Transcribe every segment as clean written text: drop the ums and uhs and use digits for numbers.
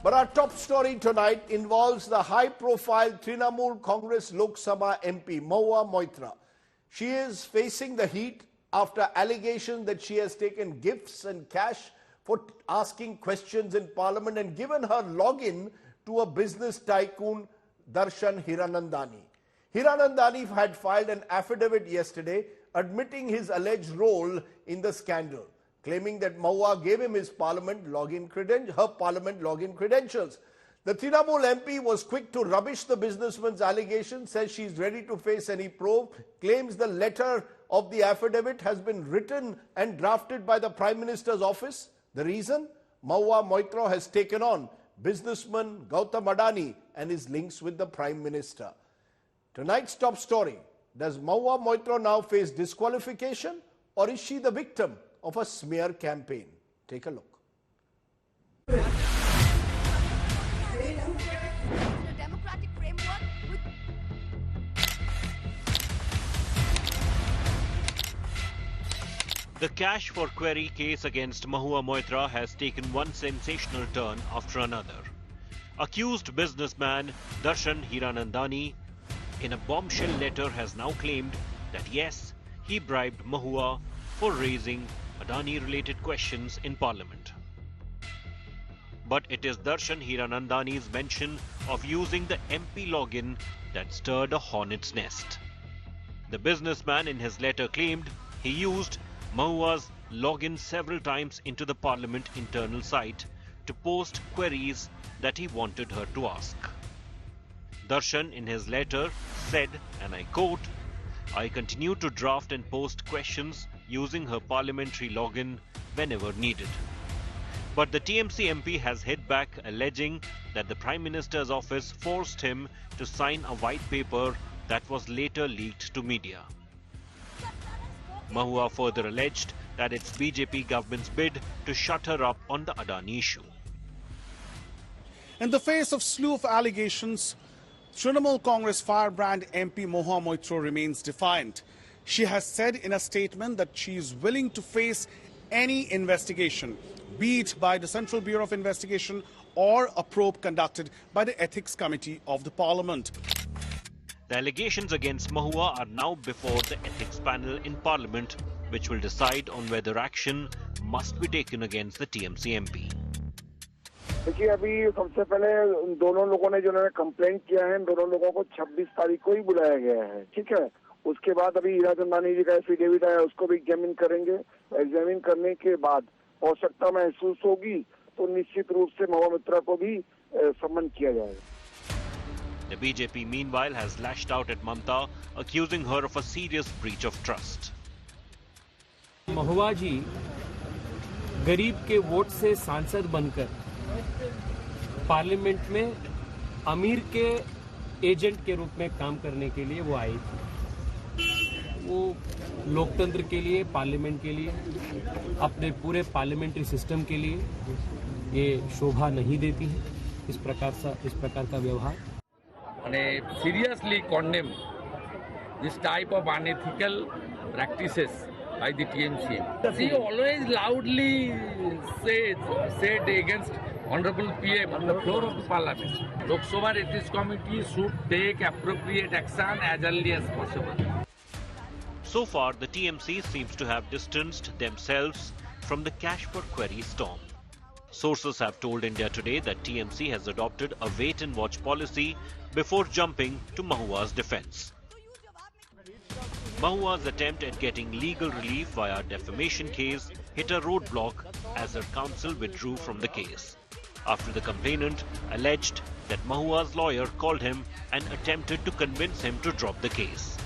But our top story tonight involves the high-profile Trinamool Congress Lok Sabha MP, Mahua Moitra. She is facing the heat after allegations that she has taken gifts and cash for asking questions in Parliament and given her login to a business tycoon, Darshan Hiranandani. Hiranandani had filed an affidavit yesterday admitting his alleged role in the scandal, claiming that Mahua gave him his parliament login credentials. The Trinamool MP was quick to rubbish the businessman's allegations, says she is ready to face any probe, claims the letter of the affidavit has been written and drafted by the Prime Minister's office. The reason? Mahua Moitra has taken on businessman Gautam Adani and his links with the Prime Minister. Tonight's top story: does Mahua Moitra now face disqualification, or is she the victim of a smear campaign? Take a look. The cash for query case against Mahua Moitra has taken one sensational turn after another. Accused businessman Darshan Hiranandani in a bombshell letter has now claimed that yes, he bribed Mahua for raising Adani-related questions in Parliament. But it is Darshan Hiranandani's mention of using the MP login that stirred a hornet's nest. The businessman in his letter claimed he used Mahua's login several times into the Parliament internal site to post queries that he wanted her to ask. Darshan in his letter said, and I quote, "I continue to draft and post questions using her parliamentary login whenever needed." But the TMC MP has hit back, alleging that the Prime Minister's office forced him to sign a white paper that was later leaked to media. Mahua further alleged that it's BJP government's bid to shut her up on the Adani issue. In the face of slew of allegations, Trinamool Congress firebrand MP Mahua Moitra remains defiant. She has said in a statement that she is willing to face any investigation, be it by the Central Bureau of Investigation or a probe conducted by the Ethics Committee of the Parliament. The allegations against Mahua are now before the ethics panel in Parliament, which will decide on whether action must be taken against the TMC MP. देखिए अभी सबसे पहले उन दोनों लोगों ने जिन्होंने complaint किया है, दोनों लोगों को 26 तारीख को ही बुलाया गया है, ठीक है। उसके बाद अभी हीराचंदानी जी का एफिडेविट आया, उसको भी एग्जामिन करेंगे। एग्जामिन करने के बाद आवश्यकता महसूस होगी तो निश्चित रूप से महua मोइत्रा को भी सम्मन किया जाएगा। The BJP meanwhile has lashed out at Mamta, accusing her of a serious breach of trust. महुआ जी गरीब के वोट से सांसद बनकर पार्लियामेंट में अमीर के एजेंट के रूप में काम करने के लिए वो आई थी। वो लोकतंत्र के लिए, पार्लियामेंट के लिए, अपने पूरे पार्लियामेंट्री सिस्टम के लिए ये शोभा नहीं देती है इस प्रकार का व्यवहार। Seriously condemn this type of unethical practices by the TMC. She always loudly said against Honorable PM on the floor of the Parliament. Lok Sabha Ethics Committee should take appropriate action as early as possible. So far, the TMC seems to have distanced themselves from the cash for query storm. Sources have told India Today that TMC has adopted a wait-and-watch policy before jumping to Mahua's defense. Mahua's attempt at getting legal relief via defamation case hit a roadblock as her counsel withdrew from the case, after the complainant alleged that Mahua's lawyer called him and attempted to convince him to drop the case.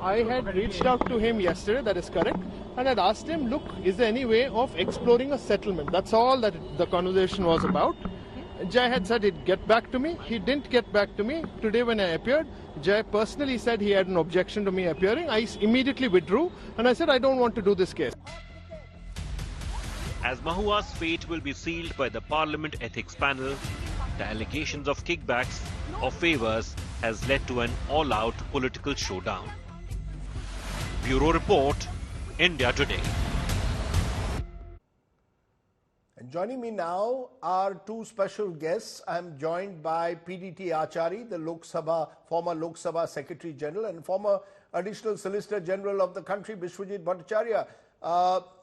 I had reached out to him yesterday, that is correct, and I'd asked him, look, is there any way of exploring a settlement? That's all that the conversation was about. Jai had said he'd get back to me. He didn't get back to me. Today when I appeared, Jai personally said he had an objection to me appearing. I immediately withdrew and I said I don't want to do this case. As Mahua's fate will be sealed by the Parliament Ethics Panel, the allegations of kickbacks or favours has led to an all-out political showdown. Bureau Report, India Today. And joining me now are two special guests. I'm joined by PDT Achari, the former Lok Sabha Secretary General and former Additional Solicitor General of the country, Biswajit Bhattacharya.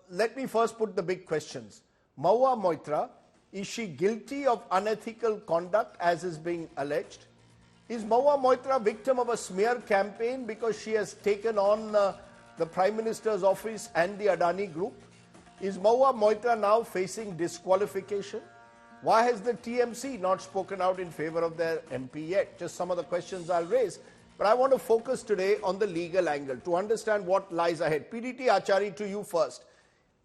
Let me first put the big questions. Mahua Moitra, is she guilty of unethical conduct as is being alleged? Is Mahua Moitra victim of a smear campaign because she has taken on the Prime Minister's office and the Adani Group? Is Mahua Moitra now facing disqualification? Why has the TMC not spoken out in favor of their MP yet? Just some of the questions I'll raise. But I want to focus today on the legal angle to understand what lies ahead. PDT Achari, to you first.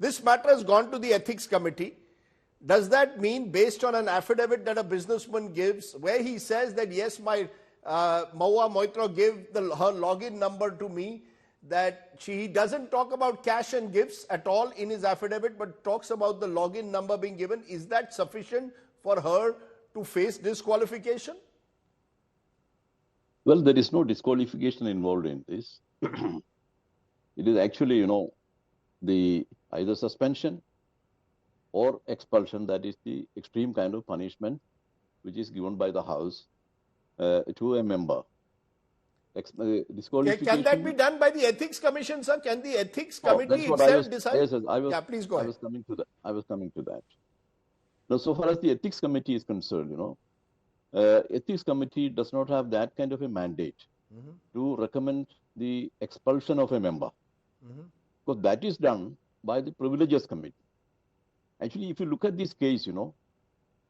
This matter has gone to the Ethics Committee. Does that mean, based on an affidavit that a businessman gives, where he says that, yes, my Mahua Moitra gave her login number to me, that he doesn't talk about cash and gifts at all in his affidavit, but talks about the login number being given. Is that sufficient for her to face disqualification? Well, there is no disqualification involved in this. It is actually, the either suspension or expulsion. That is the extreme kind of punishment which is given by the House to a member. Can that be done by the Ethics Commission, sir? Can the Ethics Committee itself decide? Yes, please go ahead. I was coming to that. Now, so far as the Ethics Committee is concerned, Ethics Committee does not have that kind of a mandate to recommend the expulsion of a member. Because that is done by the Privileges Committee. Actually, if you look at this case,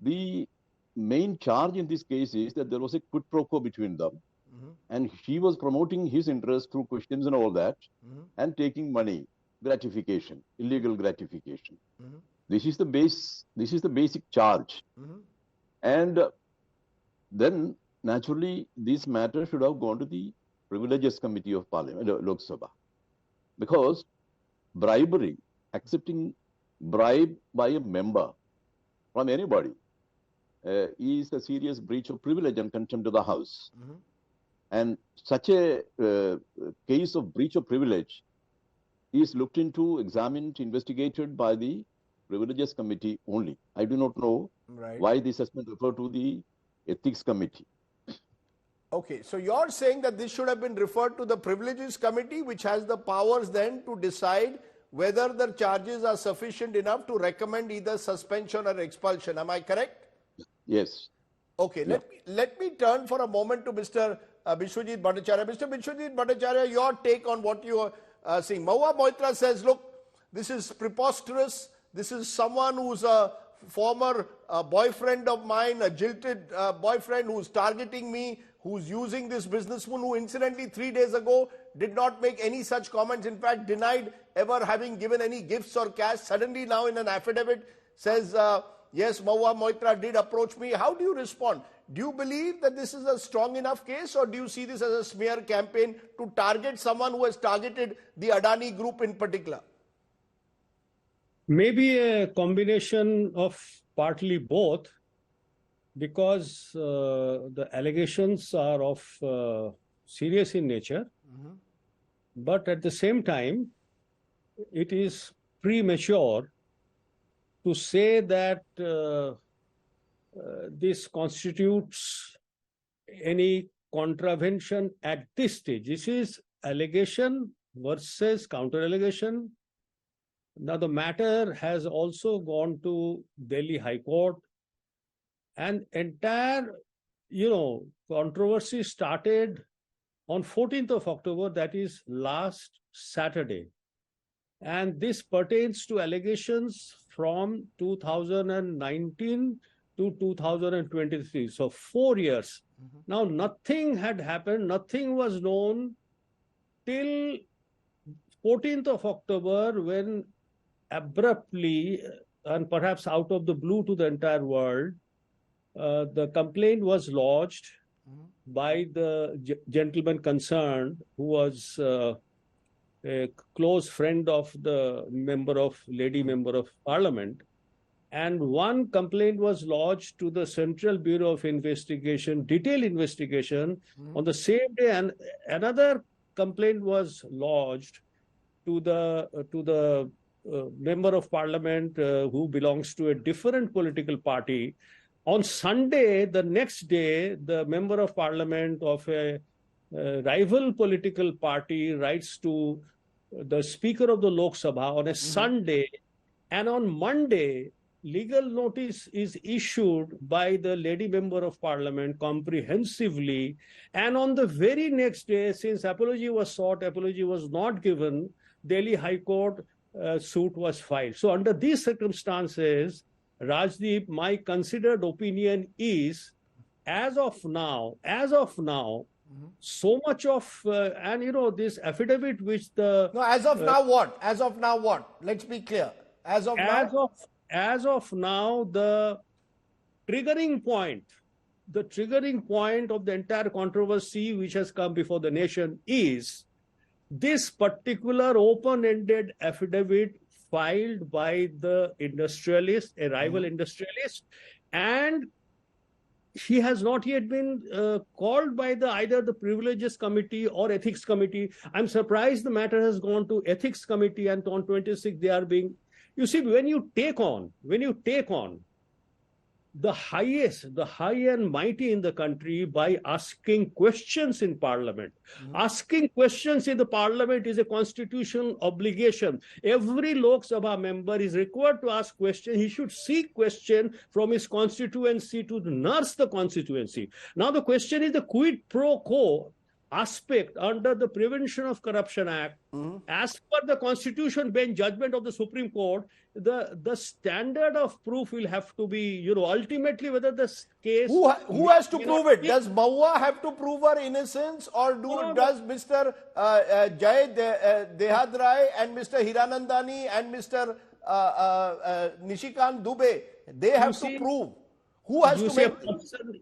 the main charge in this case is that there was a quid pro quo between them. And he was promoting his interest through questions and all that, and taking money, gratification, illegal gratification. This is the basic charge. And then naturally this matter should have gone to the Privileges Committee of Parliament, Lok Sabha, because bribery, accepting bribe by a member from anybody is a serious breach of privilege and contempt of the House. And such a case of breach of privilege is looked into, examined, investigated by the Privileges Committee only. I do not know why this has been referred to the Ethics Committee. Okay, so you're saying that this should have been referred to the Privileges Committee, which has the powers then to decide whether the charges are sufficient enough to recommend either suspension or expulsion. Am I correct? Yes. Okay, let me turn for a moment to Mr. Biswajit Bhattacharya. Mr. Biswajit Bhattacharya, your take on what you are saying. Mahua Moitra says, look, this is preposterous. This is someone who's a former boyfriend of mine, a jilted boyfriend who's targeting me, who's using this businessman who incidentally 3 days ago did not make any such comments, in fact denied ever having given any gifts or cash. Suddenly now in an affidavit says, yes, Mahua Moitra did approach me. How do you respond? Do you believe that this is a strong enough case, or do you see this as a smear campaign to target someone who has targeted the Adani Group in particular? Maybe a combination of partly both, because the allegations are of serious in nature, but at the same time, it is premature to say that this constitutes any contravention at this stage. This is allegation versus counter-allegation. Now, the matter has also gone to Delhi High Court, and entire, controversy started on 14th of October, that is last Saturday. And this pertains to allegations from 2019 to 2023. So 4 years. Now, nothing had happened. Nothing was known till 14th of October, when abruptly and perhaps out of the blue to the entire world, the complaint was lodged by the gentleman concerned, who was a close friend of the lady member of parliament. And one complaint was lodged to the Central Bureau of Investigation, detailed investigation on the same day, and another complaint was lodged to the member of parliament who belongs to a different political party. On Sunday, the next day, the member of parliament of a rival political party writes to the Speaker of the Lok Sabha on a Sunday, and on Monday, legal notice is issued by the lady member of parliament comprehensively, and on the very next day, since apology was sought, apology was not given, Delhi High Court suit was filed. So under these circumstances, Rajdeep, my considered opinion is, as of now, so much of, and you know, this affidavit which the... No, as of now what? As of now what? Let's be clear. As of now, the triggering point of the entire controversy which has come before the nation is this particular open-ended affidavit filed by the industrialist, a rival industrialist, and he has not yet been called by either the Privileges Committee or Ethics Committee. I'm surprised the matter has gone to Ethics Committee, and on 26th they are being... You see, when you take on the high and mighty in the country by asking questions in parliament, asking questions in the parliament is a constitutional obligation. Every Lok Sabha member is required to ask questions. He should seek question from his constituency to nurse the constituency. Now the question is the quid pro quo aspect under the Prevention of Corruption Act. As per the Constitution Bench judgment of the Supreme Court, the standard of proof will have to be, you know, ultimately whether this case... Who has to prove it? Does Mahua have to prove her innocence, or does Mr. Jai Dehadrai and Mr. Hiranandani and Mr. Nishikant Dubey, they have to prove? Who has to make...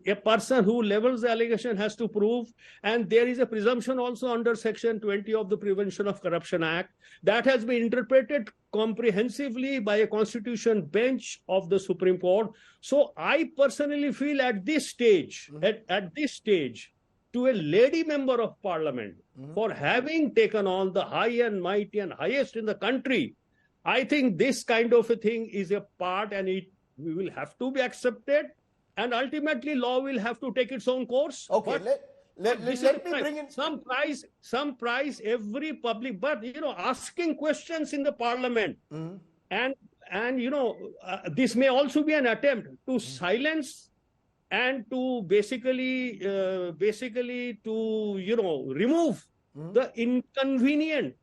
A person who levels the allegation has to prove, and there is a presumption also under Section 20 of the Prevention of Corruption Act that has been interpreted comprehensively by a constitution bench of the Supreme Court. So I personally feel at this stage, to a lady member of parliament for having taken on the high and mighty and highest in the country, I think this kind of a thing is a part, and we will have to be accepted, and ultimately law will have to take its own course. Okay, let me bring in some price every public, but you know, asking questions in the parliament, and you know, this may also be an attempt to silence and to basically to, you know, remove the inconvenient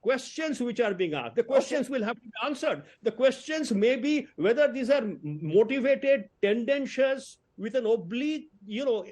questions which are being asked. The questions will have to be answered. The questions may be whether these are motivated, tendentious, with an oblique, you know,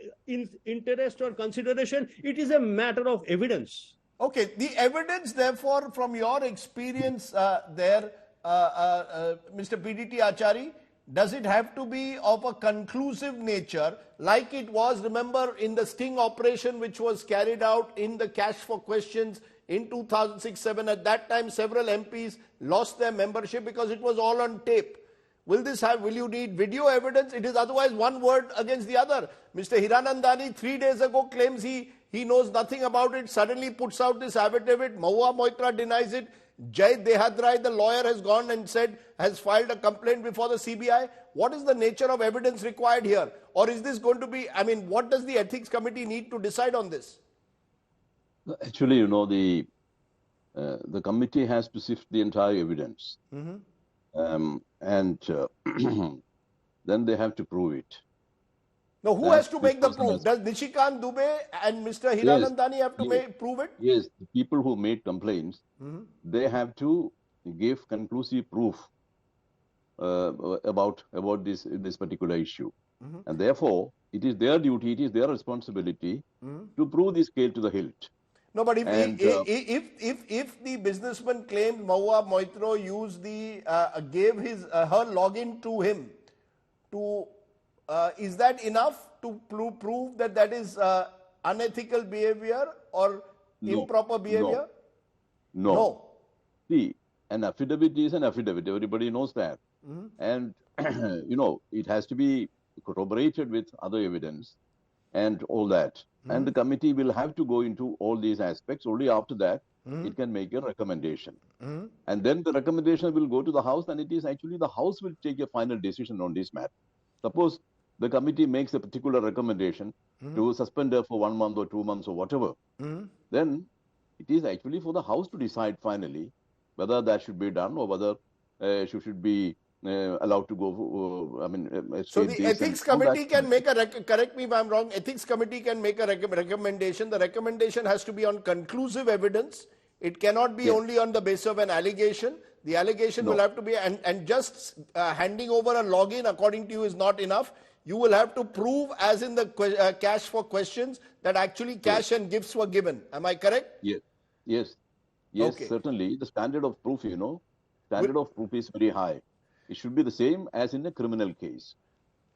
interest or consideration. It is a matter of evidence. Okay, the evidence, therefore, from your experience there, Mr. PDT Achari, does it have to be of a conclusive nature, like it was, remember, in the sting operation which was carried out in the Cash for Questions in 2006-07, at that time several MPs lost their membership because it was all on tape. Will you need video evidence? It is otherwise one word against the other. Mr. Hiranandani 3 days ago claims he knows nothing about it, suddenly puts out this affidavit. Mahua Moitra denies it. Jai Dehadrai, the lawyer, has gone and has filed a complaint before the CBI. What is the nature of evidence required here? Or is this going to be, I mean, what does the Ethics Committee need to decide on this? Actually, you know, the committee has to sift the entire evidence, and then they have to prove it. Now, who has to make the proof? Does Nishikant Dubey and Mr. Hiranandani have to prove it? Yes, the people who made complaints, they have to give conclusive proof about this particular issue. And therefore, it is their duty, it is their responsibility to prove this case to the hilt. No, but if the businessman claimed Mahua Moitra used gave her login to him, is that enough to prove that is unethical behavior or improper behavior? No. See, an affidavit is an affidavit. Everybody knows that, and you know, it has to be corroborated with other evidence and all that. And the committee will have to go into all these aspects. Only after that, it can make a recommendation. And then the recommendation will go to the House, and it is actually the House will take a final decision on this matter. Suppose the committee makes a particular recommendation to suspend her for 1 month or 2 months or whatever, then it is actually for the House to decide finally whether that should be done or whether she should be allowed to go. So the Ethics Committee can make a correct me if I'm wrong. Ethics Committee can make a recommendation. The recommendation has to be on conclusive evidence. It cannot be only on the basis of an allegation. The allegation will have to be, and just handing over a login according to you is not enough. You will have to prove, as in the cash for questions, that actually cash and gifts were given. Am I correct? Yes, okay. Certainly. The standard of proof, standard of proof is very high. It should be the same as in a criminal case.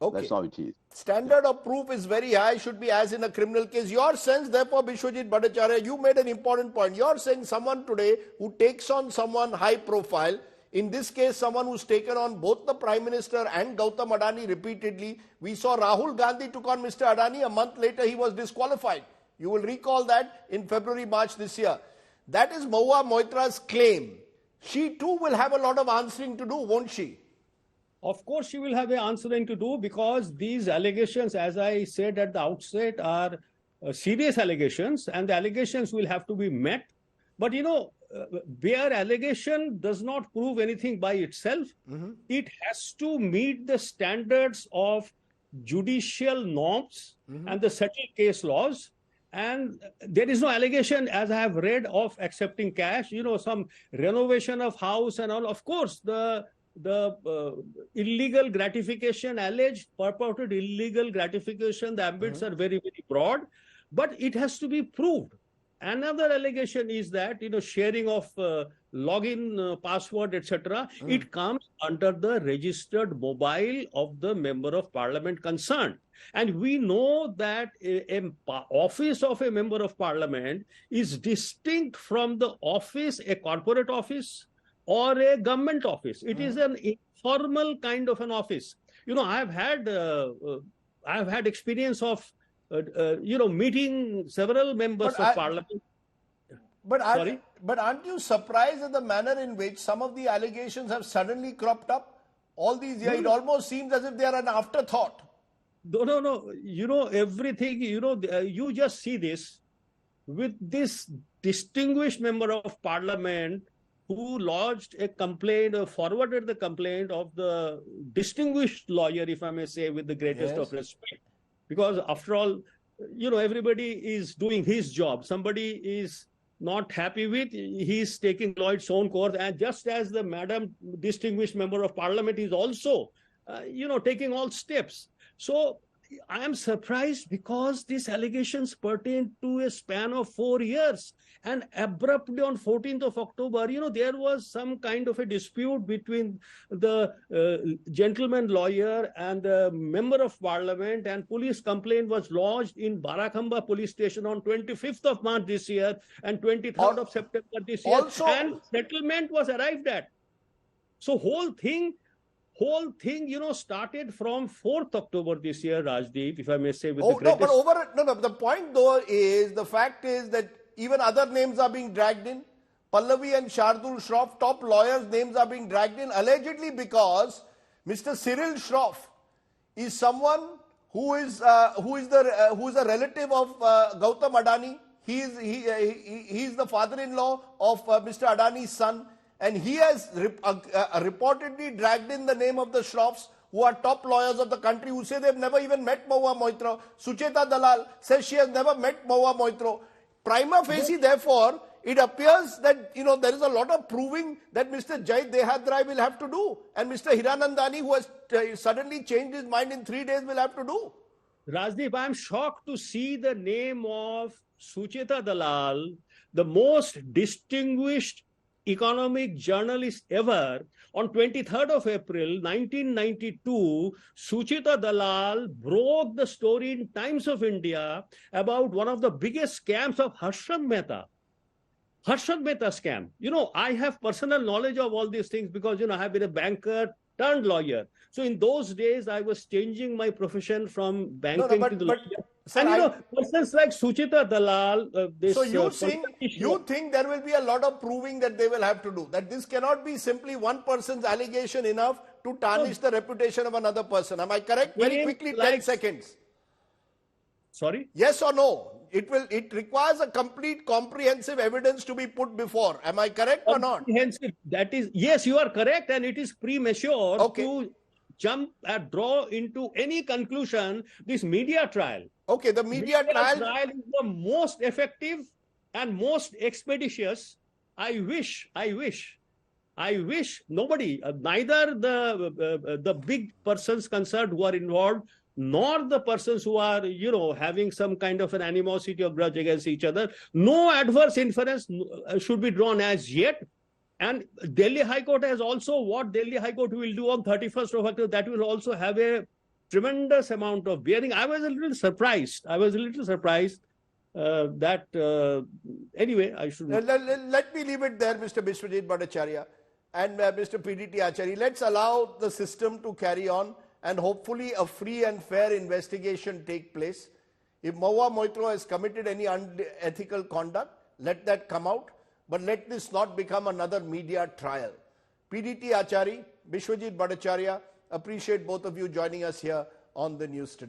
Okay. That's how it is. Standard of proof is very high, should be as in a criminal case. Your sense, therefore, Bishwajit Bhattacharya, you made an important point. You're saying someone today who takes on someone high profile, in this case, someone who's taken on both the Prime Minister and Gautam Adani repeatedly. We saw Rahul Gandhi took on Mr. Adani. A month later, he was disqualified. You will recall that in February, March this year. That is Mahua Moitra's claim. She too will have a lot of answering to do, won't she? Of course, she will have an answering to do, because these allegations, as I said at the outset, are serious allegations, and the allegations will have to be met. But bare allegation does not prove anything by itself. It has to meet the standards of judicial norms and the settled case laws. And there is no allegation, as I have read, of accepting cash, some renovation of house and all. Of course, the illegal gratification, alleged purported illegal gratification, the ambits are very, very broad, but it has to be proved. Another allegation is that, sharing of login password, etc., it comes under the registered mobile of the member of parliament concerned. And we know that an office of a member of parliament is distinct from the office, a corporate office or a government office. It is an informal kind of an office. I have had experience of meeting several members of parliament. But aren't you surprised at the manner in which some of the allegations have suddenly cropped up? All these years, it almost seems as if they are an afterthought. No. Everything, you just see this with this distinguished member of parliament who lodged a complaint or forwarded the complaint of the distinguished lawyer, if I may say, with the greatest of respect. Because after all, everybody is doing his job. Somebody is not happy with, he's taking Lloyd's own course. And just as the madam distinguished member of parliament is also, taking all steps. So I am surprised because these allegations pertain to a span of 4 years. And abruptly on 14th of October, there was some kind of a dispute between the gentleman lawyer and the member of parliament, and police complaint was lodged in Barakhamba police station on 25th of March this year and 23rd of September this year. And settlement was arrived at. So whole thing, started from 4th October this year, Rajdeep, if I may say, with the greatest... The point though is, the fact is that even other names are being dragged in. Pallavi and Shardul Shroff, top lawyers' names are being dragged in, allegedly because Mr. Cyril Shroff is someone who is a relative of Gautam Adani. He is the father-in-law of Mr. Adani's son. And he has reportedly dragged in the name of the Shroffs, who are top lawyers of the country, who say they've never even met Mahua Moitra. Sucheta Dalal says she has never met Mahua Moitra. Prima facie, therefore, it appears that there is a lot of proving that Mr. Jai Dehadrai will have to do. And Mr. Hiranandani, who has suddenly changed his mind in 3 days, will have to do. Rajdeep, I am shocked to see the name of Sucheta Dalal, the most distinguished economic journalist ever. On 23rd of April 1992, Sucheta Dalal broke the story in Times of India about one of the biggest scams of Harshad Mehta. Harshad Mehta scam. I have personal knowledge of all these things because, I have been a banker turned lawyer. So in those days, I was changing my profession from banking to the lawyer. Sir, And persons like Suchita Dalal, so you think there will be a lot of proving that they will have to do? That this cannot be simply one person's allegation enough to tarnish the reputation of another person. Am I correct? Very quickly, 10 seconds. Sorry? Yes or no? It requires a complete comprehensive evidence to be put before. Am I correct or not? That is, yes, you are correct, and it is premature to jump and draw into any conclusion this media trial. Okay, the media trial is the most effective and most expeditious. I wish nobody, neither the big persons concerned who are involved, nor the persons who are, having some kind of an animosity or grudge against each other, no adverse inference should be drawn as yet. And Delhi High Court has also, what Delhi High Court will do on 31st of October, that will also have a tremendous amount of bearing. I was a little surprised. Anyway, I should... Let me leave it there, Mr. Biswajit Bhattacharya and Mr. PDT Acharya. Let's allow the system to carry on and hopefully a free and fair investigation take place. If Mahua Moitra has committed any unethical conduct, let that come out. But let this not become another media trial. PDT Acharya, Biswajit Bhattacharya, appreciate both of you joining us here on the news today.